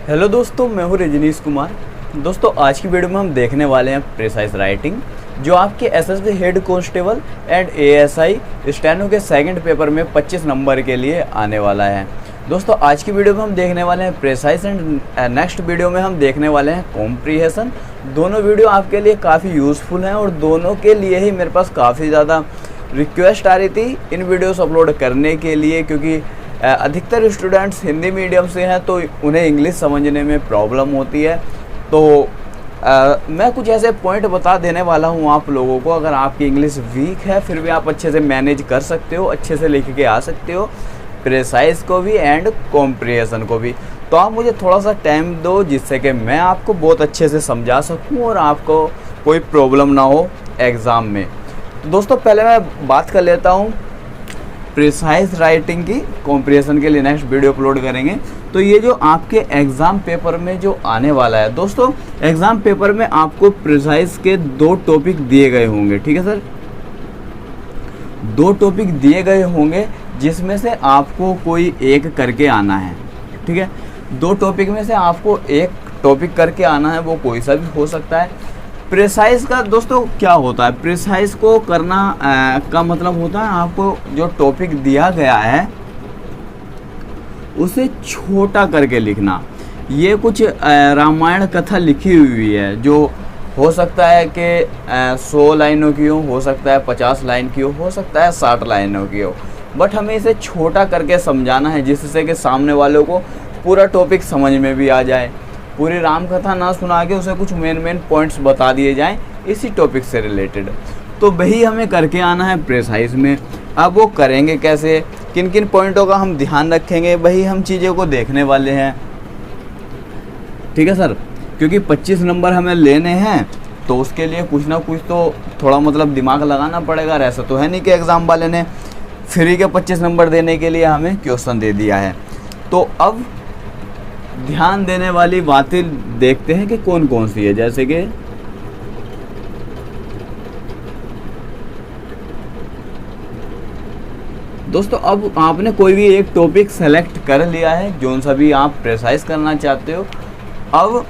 Hello दोस्तों, मैं हूँ रजनीश कुमार। दोस्तों आज की वीडियो में हम देखने वाले हैं प्रिसाइज राइटिंग, जो आपके SSB head constable and ASI steno के सेकंड पेपर में 25 नंबर के लिए आने वाला है। दोस्तों आज की वीडियो में हम देखने वाले हैं प्रिसाइज एंड नेक्स्ट वीडियो में हम देखने वाले हैं कॉम्प्रिहेंशन। दोनों वीडियो आपके लिए काफ़ी यूज़फुल हैं और दोनों के लिए ही मेरे पास काफ़ी ज़्यादा रिक्वेस्ट आ रही थी इन वीडियोस अपलोड करने के लिए, क्योंकि अधिकतर स्टूडेंट्स हिंदी मीडियम से हैं तो उन्हें इंग्लिश समझने में प्रॉब्लम होती है। तो मैं कुछ ऐसे पॉइंट बता देने वाला हूं आप लोगों को। अगर आपकी इंग्लिश वीक है फिर भी आप अच्छे से मैनेज कर सकते हो, अच्छे से लिख के आ सकते हो, प्रिसाइज को भी एंड कॉम्प्रिहेंशन को भी। तो आप मुझे थोड़ा सा टाइम दो जिससे कि मैं आपको बहुत अच्छे से समझा सकूँ और आपको कोई प्रॉब्लम ना हो एग्ज़ाम में। तो दोस्तों पहले मैं बात कर लेता हूँ प्रिसाइज राइटिंग की। कॉम्प्रिहेंशन के लिए नेक्स्ट वीडियो अपलोड करेंगे। तो ये जो आपके एग्ज़ाम पेपर में जो आने वाला है, दोस्तों एग्ज़ाम पेपर में आपको प्रिसाइज के 2 टॉपिक दिए गए होंगे, ठीक है सर। 2 टॉपिक दिए गए होंगे जिसमें से आपको कोई एक करके आना है, ठीक है। 2 टॉपिक में से आपको एक टॉपिक करके आना है, वो कोई सा भी हो सकता है। प्रिसाइज का दोस्तों क्या होता है, प्रिसाइज को करना का मतलब होता है आपको जो टॉपिक दिया गया है उसे छोटा करके लिखना। ये कुछ रामायण कथा लिखी हुई है जो हो सकता है कि 100 लाइनों की हो सकता है 50 लाइन की हो सकता है 60 लाइनों की हो, बट हमें इसे छोटा करके समझाना है जिससे कि सामने वालों को पूरा टॉपिक समझ में भी आ जाए। पूरी राम कथा ना सुना के उसे कुछ मेन पॉइंट्स बता दिए जाएं इसी टॉपिक से रिलेटेड। तो वही हमें करके आना है प्रिसाइज में। अब वो करेंगे कैसे, किन किन पॉइंटों का हम ध्यान रखेंगे, वही हम चीज़ों को देखने वाले हैं, ठीक है सर। क्योंकि 25 नंबर हमें लेने हैं तो उसके लिए कुछ ना कुछ तो थोड़ा मतलब दिमाग लगाना पड़ेगा। ऐसा तो है नहीं कि एग्ज़ाम वाले ने फ्री के 25 नंबर देने के लिए हमें क्वेश्चन दे दिया है। तो अब ध्यान देने वाली बातें देखते हैं कि कौन कौन सी है। जैसे कि दोस्तों अब आपने कोई भी एक टॉपिक सेलेक्ट कर लिया है, जोन सा भी आप प्रिसाइज करना चाहते हो। अब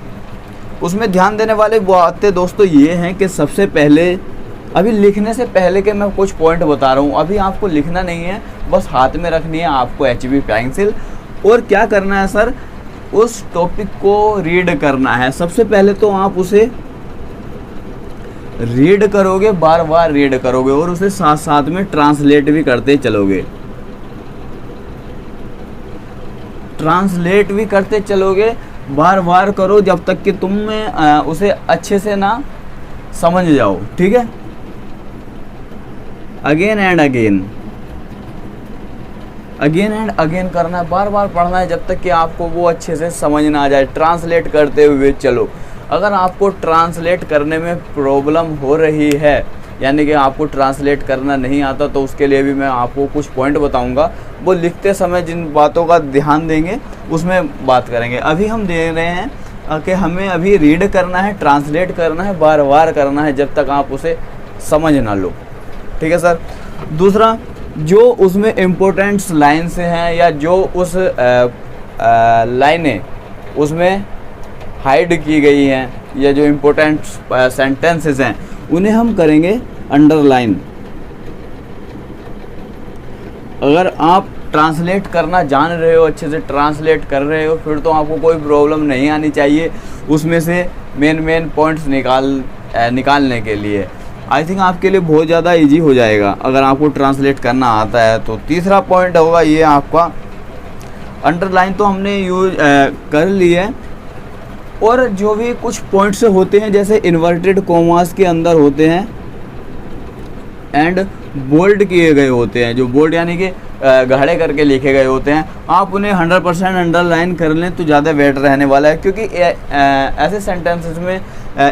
उसमें ध्यान देने वाली बातें दोस्तों ये हैं कि सबसे पहले, अभी लिखने से पहले के मैं कुछ पॉइंट बता रहा हूँ, अभी आपको लिखना नहीं है, बस हाथ में रखनी है आपको HB पेंसिल। और क्या करना है सर, उस टॉपिक को रीड करना है। सबसे पहले तो आप उसे रीड करोगे, बार बार रीड करोगे और उसे साथ साथ में ट्रांसलेट भी करते चलोगे, ट्रांसलेट भी करते चलोगे। बार बार करो जब तक कि तुम में उसे अच्छे से ना समझ जाओ, ठीक है। Again and again, again and again करना है, बार बार पढ़ना है जब तक कि आपको वो अच्छे से समझ ना आ जाए। ट्रांसलेट करते हुए चलो। अगर आपको ट्रांसलेट करने में प्रॉब्लम हो रही है, यानी कि आपको ट्रांसलेट करना नहीं आता, तो उसके लिए भी मैं आपको कुछ पॉइंट बताऊंगा। वो लिखते समय जिन बातों का ध्यान देंगे उसमें बात करेंगे। अभी हम देख रहे हैं कि हमें अभी रीड करना है, ट्रांसलेट करना है, बार बार करना है जब तक आप उसे समझ ना लो, ठीक है सर। दूसरा, जो उसमें इम्पोर्टेंट्स लाइन से हैं या जो उस लाइनें उसमें हाइड की गई हैं या जो इम्पोर्टेंट सेंटेंसेस हैं उन्हें हम करेंगे अंडरलाइन। अगर आप ट्रांसलेट करना जान रहे हो, अच्छे से ट्रांसलेट कर रहे हो, फिर तो आपको कोई प्रॉब्लम नहीं आनी चाहिए उसमें से मेन पॉइंट्स निकालने के लिए। आई थिंक आपके लिए बहुत ज़्यादा इजी हो जाएगा अगर आपको ट्रांसलेट करना आता है तो। तीसरा पॉइंट होगा ये आपका अंडरलाइन, तो हमने यूज कर लिया है। और जो भी कुछ पॉइंट्स होते हैं जैसे इन्वर्टेड कॉमास के अंदर होते हैं एंड बोल्ड किए गए होते हैं, जो बोल्ड यानी कि गहरे करके लिखे गए होते हैं, आप उन्हें 100% अंडरलाइन कर लें तो ज़्यादा बेटर रहने वाला है। क्योंकि ऐसे सेंटेंसेस में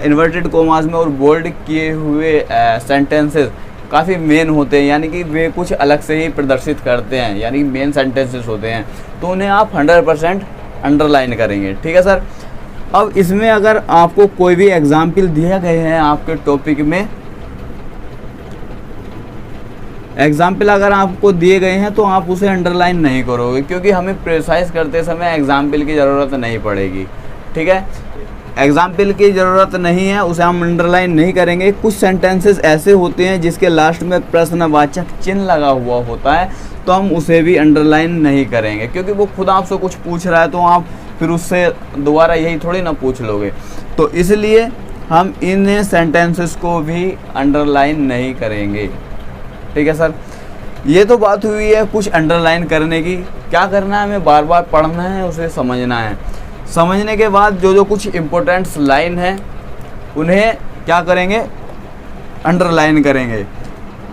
इन्वर्टेड कॉमास में और बोल्ड किए हुए सेंटेंसेस काफ़ी मेन होते हैं, यानी कि वे कुछ अलग से ही प्रदर्शित करते हैं, यानी कि मेन सेंटेंसेस होते हैं, तो उन्हें आप 100% अंडरलाइन करेंगे, ठीक है सर। अब इसमें अगर आपको कोई भी एग्जाम्पल दिए गए हैं आपके टॉपिक में एग्जाम्पल अगर आपको दिए गए हैं तो आप उसे अंडरलाइन नहीं करोगे, क्योंकि हमें प्रिसाइज करते समय एग्जाम्पल की ज़रूरत नहीं पड़ेगी। ठीक है, एग्जाम्पल की ज़रूरत नहीं है, उसे हम अंडरलाइन नहीं करेंगे। कुछ सेंटेंसेस ऐसे होते हैं जिसके लास्ट में प्रश्नवाचक चिन्ह लगा हुआ होता है, तो हम उसे भी अंडरलाइन नहीं करेंगे, क्योंकि वो खुद आपसे कुछ पूछ रहा है तो आप फिर उससे दोबारा यही थोड़ी ना पूछ लोगे। तो इसलिए हम इन सेंटेंसेस को भी अंडरलाइन नहीं करेंगे। ठीक है सर, ये तो बात हुई है कुछ अंडरलाइन करने की। क्या करना है, हमें बार बार पढ़ना है, उसे समझना है। समझने के बाद जो जो कुछ इम्पोर्टेंट्स लाइन है उन्हें क्या करेंगे, अंडरलाइन करेंगे।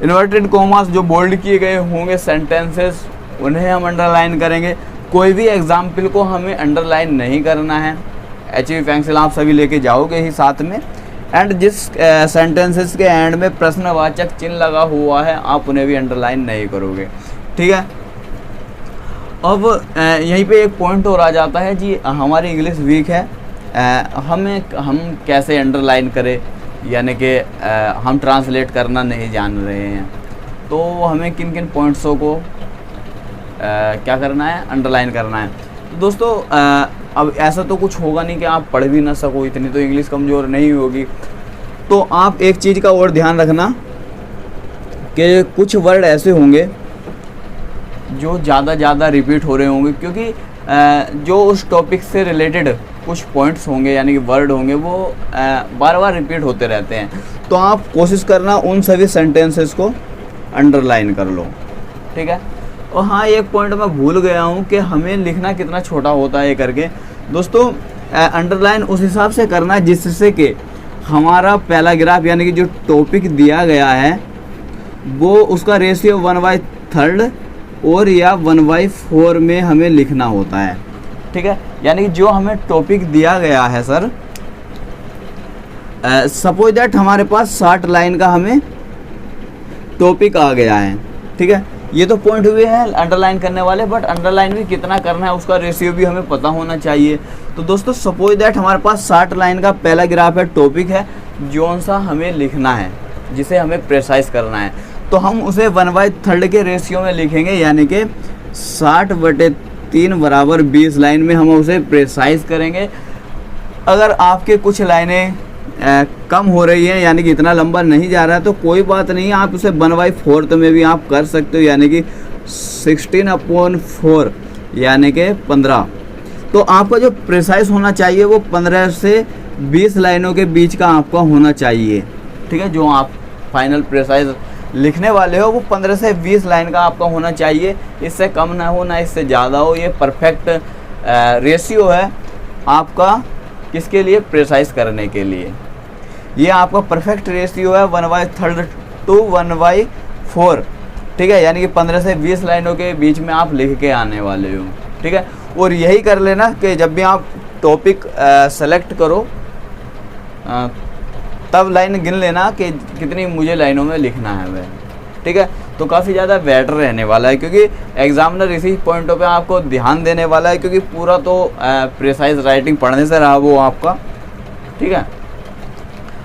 इन्वर्टेड कॉमास जो बोल्ड किए गए होंगे सेंटेंसेस, उन्हें हम अंडरलाइन करेंगे। कोई भी एग्जाम्पल को हमें अंडरलाइन नहीं करना है। HB पेंसिल आप सभी लेके जाओगे ही साथ में। एंड जिस सेंटेंसेस के एंड में प्रश्नवाचक चिन्ह लगा हुआ है आप उन्हें भी अंडरलाइन नहीं करोगे। ठीक है, अब यहीं पे एक पॉइंट और आ जाता है जी, हमारी इंग्लिश वीक है, हम कैसे अंडरलाइन करें, यानी कि हम ट्रांसलेट करना नहीं जान रहे हैं, तो हमें किन किन पॉइंट्सों को क्या करना है, अंडरलाइन करना है। तो दोस्तों अब ऐसा तो कुछ होगा नहीं कि आप पढ़ भी ना सको, इतनी तो इंग्लिश कमज़ोर नहीं होगी। तो आप एक चीज़ का और ध्यान रखना कि कुछ वर्ड ऐसे होंगे जो ज़्यादा रिपीट हो रहे होंगे, क्योंकि जो उस टॉपिक से रिलेटेड कुछ पॉइंट्स होंगे यानी कि वर्ड होंगे वो बार बार रिपीट होते रहते हैं। तो आप कोशिश करना उन सभी सेंटेंसेस को अंडरलाइन कर लो। ठीक है, और हाँ एक पॉइंट मैं भूल गया हूँ कि हमें लिखना कितना छोटा होता है करके। दोस्तों अंडरलाइन उस हिसाब से करना जिससे कि हमारा पहला ग्राफ यानी कि जो टॉपिक दिया गया है वो उसका रेशियो 1/3 और या 1/4 में हमें लिखना होता है। ठीक है, यानी कि जो हमें टॉपिक दिया गया है सर, सपोज दैट हमारे पास 60 लाइन का हमें टॉपिक आ गया है। ठीक है, ये तो पॉइंट हुए हैं अंडरलाइन करने वाले, बट अंडरलाइन भी कितना करना है उसका रेशियो भी हमें पता होना चाहिए। तो दोस्तों सपोज दैट हमारे पास 60 लाइन का पहला ग्राफ है, टॉपिक है, जौन सा हमें लिखना है, जिसे हमें प्रेसाइज करना है, तो हम उसे 1/3 के रेशियो में लिखेंगे, यानी कि 60/3 बराबर 20 लाइन में हम उसे प्रेसाइज करेंगे। अगर आपके कुछ लाइनें कम हो रही है यानी कि इतना लंबा नहीं जा रहा है तो कोई बात नहीं, आप उसे 1/4 में भी आप कर सकते हो, यानी कि 16/4 यानी कि 15। तो आपका जो प्रिसाइज होना चाहिए वो 15 से 20 लाइनों के बीच का आपका होना चाहिए। ठीक है, जो आप फाइनल प्रिसाइज लिखने वाले हो वो 15 से 20 लाइन का आपका होना चाहिए, इससे कम ना हो ना इससे ज़्यादा हो। ये परफेक्ट रेशियो है आपका किसके लिए, प्रिसाइज करने के लिए। ये आपका परफेक्ट रेशियो है 1/3 to 1/4। ठीक है, यानी कि 15 से 20 लाइनों के बीच में आप लिख के आने वाले हो। ठीक है, और यही कर लेना कि जब भी आप टॉपिक सेलेक्ट करो तब लाइन गिन लेना कि कितनी मुझे लाइनों में लिखना है वह। ठीक है, तो काफ़ी ज़्यादा बेटर रहने वाला है, क्योंकि एग्जामिनर इसी पॉइंटों पे आपको ध्यान देने वाला है, क्योंकि पूरा तो प्रिसाइज राइटिंग पढ़ने से रहा वो आपका। ठीक है,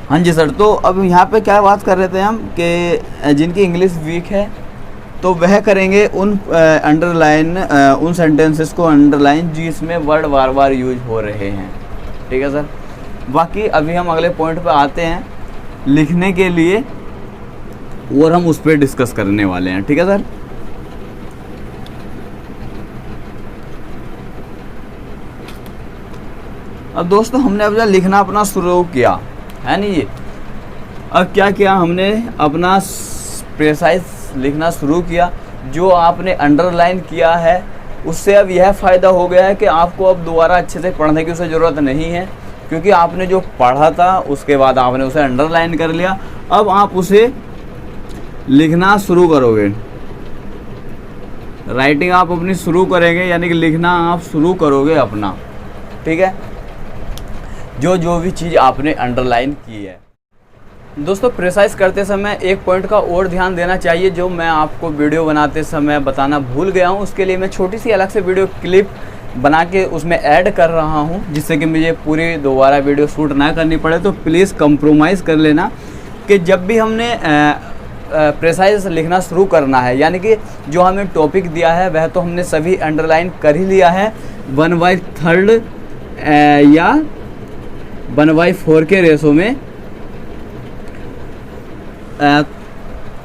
हाँ जी सर, तो अब यहाँ पे क्या बात कर रहे थे हम कि जिनकी इंग्लिश वीक है तो वह करेंगे उन अंडरलाइन उन सेंटेंसेस को अंडरलाइन जिसमें वर्ड बार बार यूज हो रहे हैं। ठीक है सर, बाकी अभी हम अगले पॉइंट पे आते हैं लिखने के लिए और हम उस पर डिस्कस करने वाले हैं। ठीक है सर, अब दोस्तों हमने अब लिखना अपना शुरू किया है नहीं, ये अब क्या किया हमने अपना प्रिसाइज लिखना शुरू किया। जो आपने अंडरलाइन किया है उससे अब यह फ़ायदा हो गया है कि आपको अब दोबारा अच्छे से पढ़ने की उसे ज़रूरत नहीं है, क्योंकि आपने जो पढ़ा था उसके बाद आपने उसे अंडरलाइन कर लिया। अब आप उसे लिखना शुरू करोगे, राइटिंग आप अपनी शुरू करेंगे, यानी कि लिखना आप शुरू करोगे अपना। ठीक है, जो भी चीज़ आपने अंडरलाइन की है। दोस्तों प्रिसाइज करते समय एक पॉइंट का और ध्यान देना चाहिए जो मैं आपको वीडियो बनाते समय बताना भूल गया हूँ। उसके लिए मैं छोटी सी अलग से वीडियो क्लिप बना के उसमें ऐड कर रहा हूँ, जिससे कि मुझे पूरी दोबारा वीडियो शूट ना करनी पड़े। तो प्लीज़ कंप्रोमाइज़ कर लेना कि जब भी हमने प्रेसाइज लिखना शुरू करना है, यानी कि जो हमें टॉपिक दिया है वह तो हमने सभी अंडरलाइन कर ही लिया है 1/3 या 1/4 के रेशो में।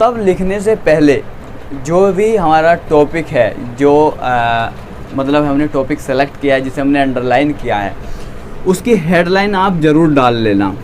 तब लिखने से पहले जो भी हमारा टॉपिक है, जो मतलब हमने टॉपिक सेलेक्ट किया है, जिसे हमने अंडरलाइन किया है, उसकी हेडलाइन आप ज़रूर डाल लेना,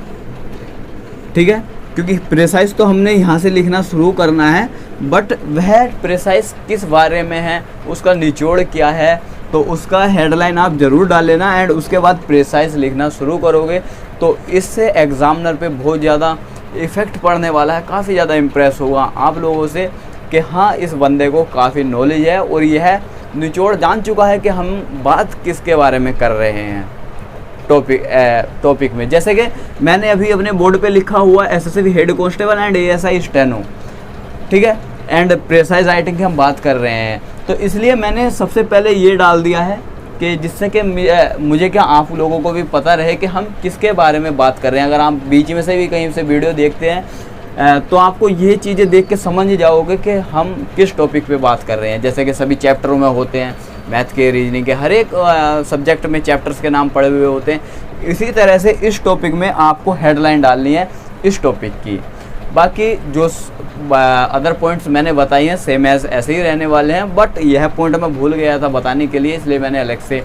ठीक है। क्योंकि प्रेसाइज तो हमने यहाँ से लिखना शुरू करना है, बट वह प्रेसाइज किस बारे में है, उसका निचोड़ क्या है, तो उसका हेडलाइन आप ज़रूर डाल लेना। एंड उसके बाद प्रेसाइज लिखना शुरू करोगे तो इससे एग्ज़ामिनर पे बहुत ज़्यादा इफ़ेक्ट पड़ने वाला है, काफ़ी ज़्यादा इम्प्रेस होगा आप लोगों से कि हाँ, इस बंदे को काफ़ी नॉलेज है और यह निचोड़ जान चुका है कि हम बात किसके बारे में कर रहे हैं टॉपिक में। जैसे कि मैंने अभी अपने बोर्ड पे लिखा हुआ SSC head constable and ASI steno, ठीक है, एंड प्रेसाइज राइटिंग की हम बात कर रहे हैं, तो इसलिए मैंने सबसे पहले ये डाल दिया है कि जिससे कि मुझे क्या आप लोगों को भी पता रहे कि हम किसके बारे में बात कर रहे हैं। अगर आप बीच में से भी कहीं से वीडियो देखते हैं तो आपको ये चीज़ें देख के समझ जाओगे कि हम किस टॉपिक पे बात कर रहे हैं। जैसे कि सभी चैप्टरों में होते हैं, मैथ के, रीजनिंग के, हर एक सब्जेक्ट में चैप्टर्स के नाम पड़े हुए होते हैं। इसी तरह से इस टॉपिक में आपको हेडलाइन डालनी है इस टॉपिक की। बाकी जो अदर पॉइंट्स मैंने बताई हैं सेम एज ऐसे ही रहने वाले हैं, बट यह पॉइंट मैं भूल गया था बताने के लिए, इसलिए मैंने अलग से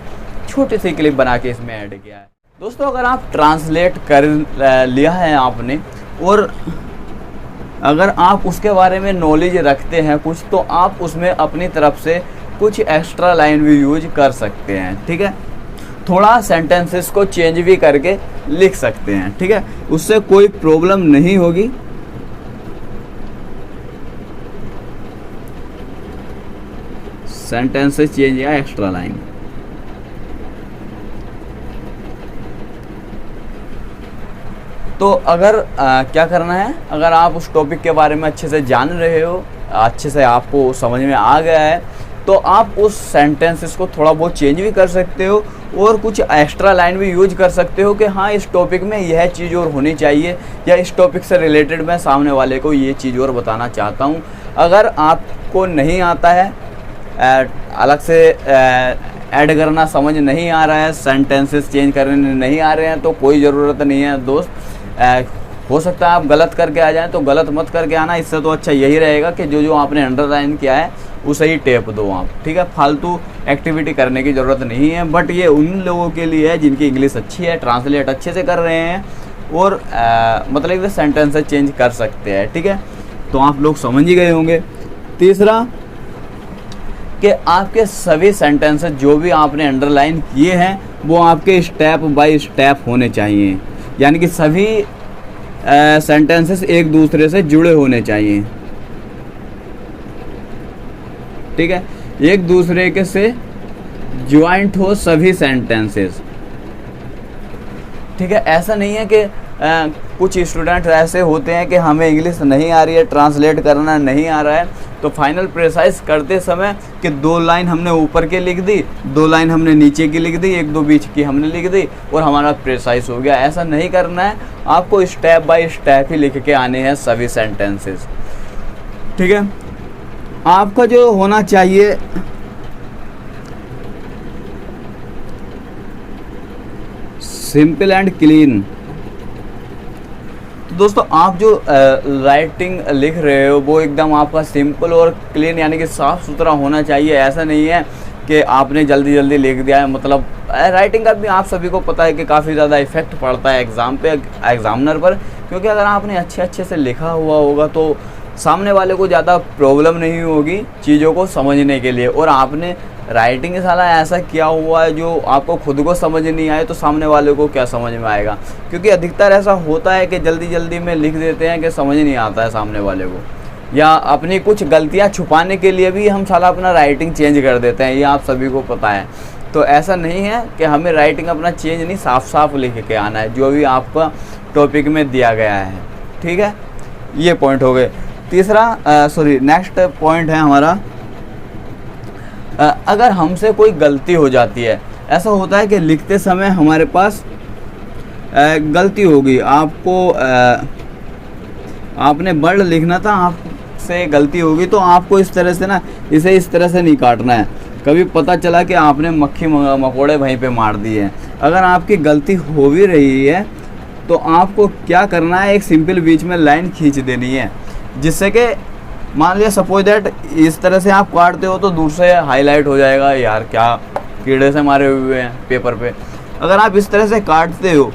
छोटी सी क्लिप बना के इसमें ऐड किया है। दोस्तों, अगर आप ट्रांसलेट कर लिया है आपने और अगर आप उसके बारे में नॉलेज रखते हैं कुछ, तो आप उसमें अपनी तरफ से कुछ एक्स्ट्रा लाइन भी यूज कर सकते हैं, ठीक है। थोड़ा सेंटेंसेस को चेंज भी करके लिख सकते हैं, ठीक है, उससे कोई प्रॉब्लम नहीं होगी। सेंटेंसेस चेंज या एक्स्ट्रा लाइन। तो अगर क्या करना है, अगर आप उस टॉपिक के बारे में अच्छे से जान रहे हो, अच्छे से आपको समझ में आ गया है, तो आप उस सेंटेंसेस को थोड़ा बहुत चेंज भी कर सकते हो और कुछ एक्स्ट्रा लाइन भी यूज कर सकते हो कि हाँ, इस टॉपिक में यह चीज़ और होनी चाहिए, या इस टॉपिक से रिलेटेड मैं सामने वाले को ये चीज़ और बताना चाहता हूँ। अगर आपको नहीं आता है, अलग से ऐड करना समझ नहीं आ रहा है, सेंटेंसेस चेंज करने नहीं आ रहे हैं, तो कोई ज़रूरत नहीं है दोस्त। हो सकता है आप गलत करके आ जाएं, तो गलत मत करके आना। इससे तो अच्छा यही रहेगा कि जो आपने अंडरलाइन किया है उसे ही टेप दो आप, ठीक है। फालतू एक्टिविटी करने की ज़रूरत नहीं है। बट ये उन लोगों के लिए है जिनकी इंग्लिश अच्छी है, ट्रांसलेट अच्छे से कर रहे हैं और मतलब ये सेंटेंस चेंज कर सकते हैं, ठीक है। तो आप लोग समझ ही गए होंगे। तीसरा कि आपके सभी सेंटेंसेस जो भी आपने अंडरलाइन किए हैं वो आपके स्टेप बाय स्टेप होने चाहिए, यानी कि सभी सेंटेंसेस एक दूसरे से जुड़े होने चाहिए, ठीक है, एक दूसरे के से ज्वाइंट हो सभी सेंटेंसेस, ठीक है। ऐसा नहीं है कि कुछ स्टूडेंट ऐसे होते हैं कि हमें इंग्लिश नहीं आ रही है, ट्रांसलेट करना नहीं आ रहा है, तो फाइनल प्रेसाइज करते समय कि 2 लाइन हमने ऊपर के लिख दी, 2 लाइन हमने नीचे की लिख दी, 1-2 बीच की हमने लिख दी और हमारा प्रेसाइज हो गया। ऐसा नहीं करना है, आपको स्टेप बाय स्टेप ही लिख के आने हैं सभी सेंटेंसेस, ठीक है। आपका जो होना चाहिए सिंपल एंड क्लीन। तो दोस्तों, आप जो राइटिंग लिख रहे हो वो एकदम आपका सिंपल और क्लीन यानी कि साफ़ सुथरा होना चाहिए। ऐसा नहीं है कि आपने जल्दी जल्दी लिख दिया है। मतलब राइटिंग का भी आप सभी को पता है कि काफ़ी ज़्यादा इफेक्ट पड़ता है एग्ज़ाम पे, एग्ज़ामिनर पर, क्योंकि अगर आपने अच्छे से लिखा हुआ होगा तो सामने वाले को ज़्यादा प्रॉब्लम नहीं होगी चीज़ों को समझने के लिए। और आपने राइटिंग साला ऐसा किया हुआ है जो आपको खुद को समझ नहीं आए तो सामने वाले को क्या समझ में आएगा। क्योंकि अधिकतर ऐसा होता है कि जल्दी जल्दी में लिख देते हैं कि समझ नहीं आता है सामने वाले को, या अपनी कुछ गलतियां छुपाने के लिए भी हम साला अपना राइटिंग चेंज कर देते हैं, ये आप सभी को पता है। तो ऐसा नहीं है कि हमें राइटिंग अपना चेंज नहीं, साफ साफ लिख के आना है जो भी आपका टॉपिक में दिया गया है, ठीक है। ये पॉइंट हो गए। तीसरा नेक्स्ट पॉइंट है हमारा, अगर हमसे कोई गलती हो जाती है, ऐसा होता है कि लिखते समय हमारे पास गलती होगी, आपको आपने वर्ड लिखना था, आप से गलती होगी तो आपको इस तरह से ना इसे इस तरह से नहीं काटना है। कभी पता चला कि आपने मक्खी मकोड़े वहीं पे मार दिए हैं। अगर आपकी गलती हो भी रही है तो आपको क्या करना है, एक सिंपल बीच में लाइन खींच देनी है, जिससे कि मान लिया सपोज दैट इस तरह से आप काटते हो तो दूर से हाईलाइट हो जाएगा, यार क्या कीड़े से मारे हुए हैं पेपर पे। अगर आप इस तरह से काटते हो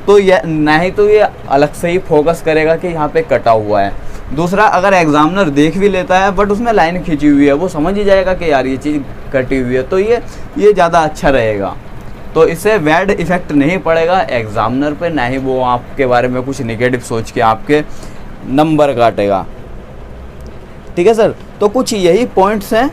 तो यह नहीं तो ये अलग से ही फोकस करेगा कि यहाँ पे कटा हुआ है। दूसरा, अगर एग्जामिनर देख भी लेता है बट उसमें लाइन खींची हुई है, वो समझ ही जाएगा कि यार ये चीज़ कटी हुई है, तो ये ज़्यादा अच्छा रहेगा। तो इससे बैड इफ़ेक्ट नहीं पड़ेगा एग्जामिनर पे, ना ही वो आपके बारे में कुछ नेगेटिव सोच के आपके नंबर काटेगा। ठीक है सर, तो कुछ यही पॉइंट्स हैं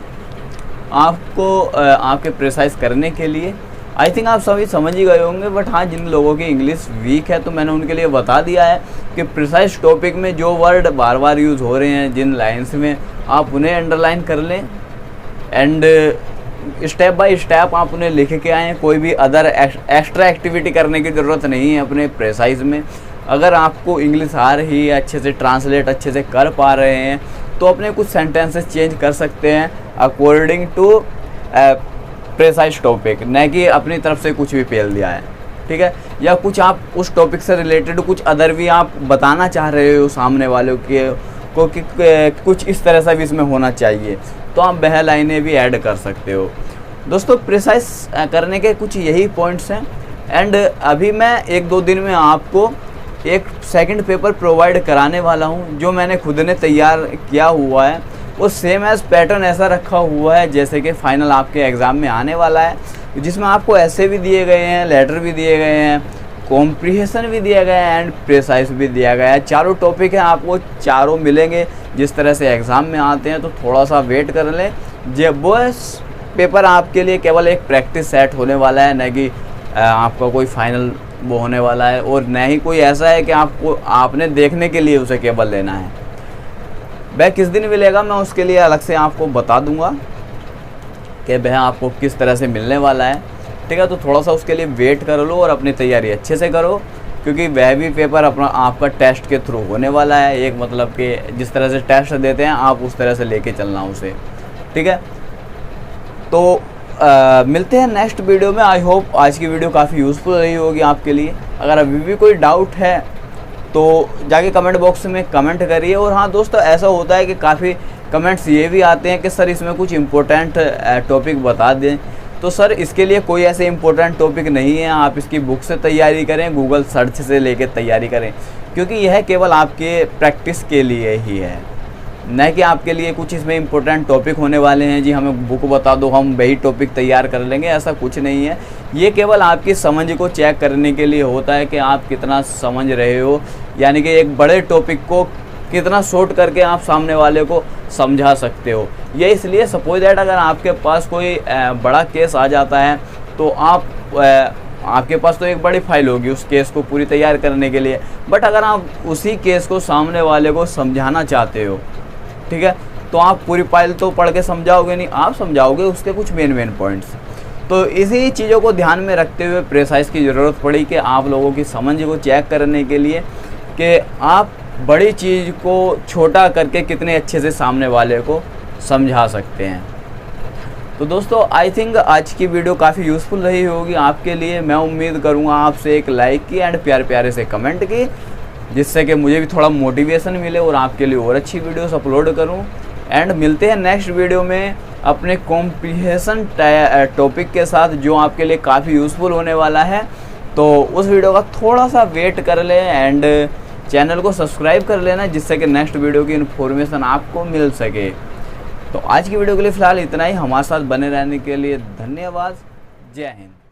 आपको आपके प्रिसाइज करने के लिए। आई थिंक आप सभी समझ ही गए होंगे, बट हाँ जिन लोगों की इंग्लिश वीक है तो मैंने उनके लिए बता दिया है कि प्रिसाइज टॉपिक में जो वर्ड बार बार यूज़ हो रहे हैं जिन लाइन्स में, आप उन्हें अंडरलाइन कर लें एंड स्टेप बाय स्टेप आप उन्हें लिख के आएँ। कोई भी अदर एक्स्ट्रा एक्टिविटी करने की ज़रूरत नहीं है अपने प्रिसाइज में। अगर आपको इंग्लिश आ रही है, अच्छे से ट्रांसलेट अच्छे से कर पा रहे हैं, तो अपने कुछ सेंटेंसेस चेंज कर सकते हैं अकॉर्डिंग टू प्रिसाइज टॉपिक, न कि अपनी तरफ से कुछ भी पेल दिया है। ठीक है, या कुछ आप उस टॉपिक से रिलेटेड कुछ अदर भी आप बताना चाह रहे हो सामने वालों के को कि कुछ इस तरह से भी इसमें होना चाहिए, तो आप वह लाइनें भी ऐड कर सकते हो। दोस्तों, प्रिसाइज करने के कुछ यही पॉइंट्स हैं एंड अभी मैं 1-2 दिन में आपको एक सेकंड पेपर प्रोवाइड कराने वाला हूं, जो मैंने खुद ने तैयार किया हुआ है। वो सेम एज पैटर्न ऐसा रखा हुआ है जैसे कि फाइनल आपके एग्ज़ाम में आने वाला है, जिसमें आपको ऐसे भी दिए गए हैं, लेटर भी दिए गए हैं, कॉम्प्रिहेंशन भी दिया गया है एंड प्रिसाइज भी दिया गया है। चारों टॉपिक हैं, आपको चारों मिलेंगे जिस तरह से एग्ज़ाम में आते हैं। तो थोड़ा सा वेट कर लें, जब वो पेपर आपके लिए केवल एक प्रैक्टिस सेट होने वाला है, न कि आपका कोई फाइनल वो होने वाला है, और न ही कोई ऐसा है कि आपने देखने के लिए उसे केवल लेना है। वह किस दिन मिलेगा मैं उसके लिए अलग से आपको बता दूंगा कि वह आपको किस तरह से मिलने वाला है। ठीक है, तो थोड़ा सा उसके लिए वेट कर लो और अपनी तैयारी अच्छे से करो, क्योंकि वह भी पेपर अपना आपका टेस्ट के थ्रू होने वाला है। एक मतलब कि जिस तरह से टेस्ट देते हैं आप उस तरह से लेके चलना उसे। ठीक है, तो मिलते हैं नेक्स्ट वीडियो में। आई होप आज की वीडियो काफ़ी यूज़फुल रही होगी आपके लिए। अगर अभी भी कोई डाउट है तो जाके कमेंट बॉक्स में कमेंट करिए। और हाँ दोस्तों, ऐसा होता है कि काफ़ी कमेंट्स ये भी आते हैं कि सर इसमें कुछ इम्पोर्टेंट टॉपिक बता दें। तो सर इसके लिए कोई ऐसे इम्पोर्टेंट टॉपिक नहीं है, आप इसकी बुक से तैयारी करें, गूगल सर्च से लेके तैयारी करें, क्योंकि यह केवल आपके प्रैक्टिस के लिए ही है, न कि आपके लिए कुछ इसमें इम्पोर्टेंट टॉपिक होने वाले हैं जी हमें बुक बता दो हम वही टॉपिक तैयार कर लेंगे। ऐसा कुछ नहीं है, ये केवल आपकी समझ को चेक करने के लिए होता है कि आप कितना समझ रहे हो, यानी कि एक बड़े टॉपिक को कितना शॉर्ट करके आप सामने वाले को समझा सकते हो। ये इसलिए सपोज दैट अगर आपके पास कोई बड़ा केस आ जाता है तो आपके पास तो एक बड़ी फाइल होगी उस केस को पूरी तैयार करने के लिए, बट अगर आप उसी केस को सामने वाले को समझाना चाहते हो, ठीक है, तो आप पूरी फाइल तो पढ़ के समझाओगे नहीं, आप समझाओगे उसके कुछ मेन पॉइंट्स। तो इसी चीज़ों को ध्यान में रखते हुए प्रिसाइज की ज़रूरत पड़ी कि आप लोगों की समझ को चेक करने के लिए कि आप बड़ी चीज़ को छोटा करके कितने अच्छे से सामने वाले को समझा सकते हैं। तो दोस्तों, आई थिंक आज की वीडियो काफ़ी यूज़फुल रही होगी आपके लिए। मैं उम्मीद करूँगा आपसे एक लाइक की एंड प्यारे से कमेंट की, जिससे कि मुझे भी थोड़ा मोटिवेशन मिले और आपके लिए और अच्छी वीडियोस अपलोड करूं। एंड मिलते हैं नेक्स्ट वीडियो में अपने कॉम्प्रिहेंशन टॉपिक के साथ, जो आपके लिए काफ़ी यूज़फुल होने वाला है। तो उस वीडियो का थोड़ा सा वेट कर लें एंड चैनल को सब्सक्राइब कर लेना, जिससे कि नेक्स्ट वीडियो की इन्फॉर्मेशन आपको मिल सके। तो आज की वीडियो के लिए फ़िलहाल इतना ही। हमारे साथ बने रहने के लिए धन्यवाद। जय हिंद।